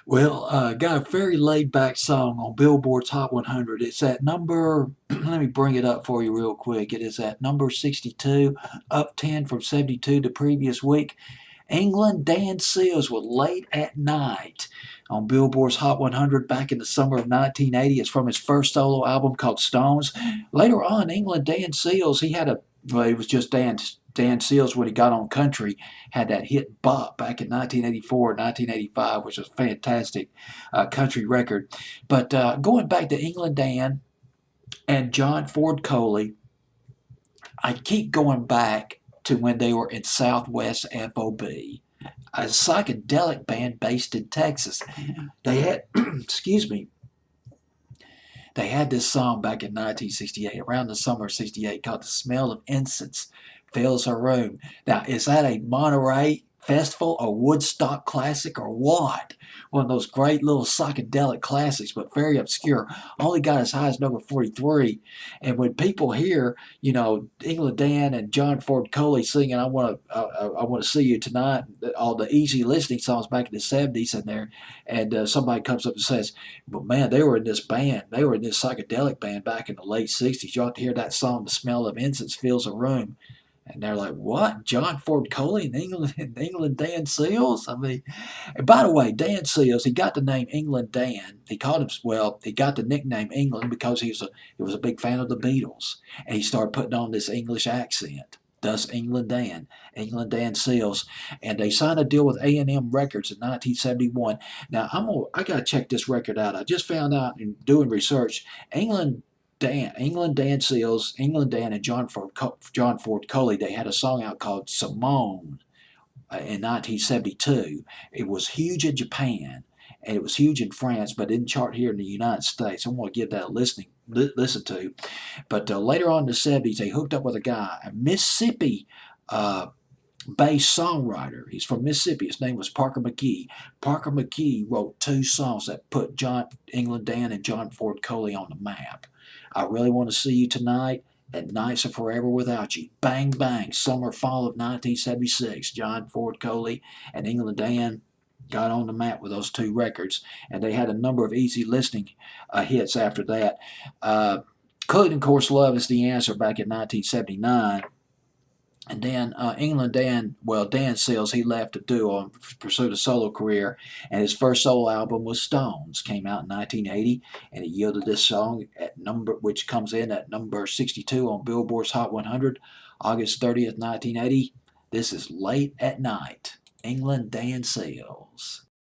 Got a very laid-back song on Billboard's Hot 100. It's at number, let me bring it up for you real quick. It is at number 62, up 10 from 72 the previous week. England Dan Seals with Late at Night on Billboard's Hot 100 back in the summer of 1980. It's from his first solo album called Stones. Later on, England Dan Seals, he was just Dan Seals when he got on country, had that hit Bop back in 1984 and 1985, which was a fantastic country record. But going back to England Dan and John Ford Coley, I keep going back to when they were in Southwest FOB, a psychedelic band based in Texas. They had, excuse me, they had this song back in 1968, around the summer of 68, called The Smell of Incense Fills Her Room. Now, is that a Monterey festival or Woodstock classic or what? One of those great little psychedelic classics, but very obscure. Only got as high as number 43. And when people hear, England Dan and John Ford Coley singing I want to see you tonight, all the easy listening songs back in the 70s in there, and somebody comes up and says, but man, they were in this band. They were in this psychedelic band back in the late 60s. You ought to hear that song, The Smell of Incense Fills a Room. And they're like, what? John Ford Coley England Dan Seals? I mean, and by the way, Dan Seals, he got the name England Dan. He called him, he got the nickname England because he was a big fan of the Beatles. And he started putting on this English accent. Thus, England Dan Seals. And they signed a deal with A&M Records in 1971. Now, I got to check this record out. I just found out in doing research, England Dan Seals, England Dan, and John Ford Coley, they had a song out called Simone in 1972. It was huge in Japan, and it was huge in France, but didn't chart here in the United States. I want to give that a listen to. But later on in the 70s, they hooked up with a Mississippi bass songwriter. He's from Mississippi. His name was Parker McGee. Parker McGee wrote two songs that put England Dan and John Ford Coley on the map. I Really Want to See You Tonight and Nights Are Forever Without You. Bang Bang, summer fall of 1976. John Ford Coley and England Dan got on the map with those two records, and they had a number of easy listening hits after that. Couldn't, of course, Love Is the Answer back in 1979. And then Dan Seals, he left the duo and pursued a solo career. And his first solo album was Stones, came out in 1980, and he yielded this song which comes in at number 62 on Billboard's Hot 100, August 30th, 1980. This is Late at Night, England Dan Seals.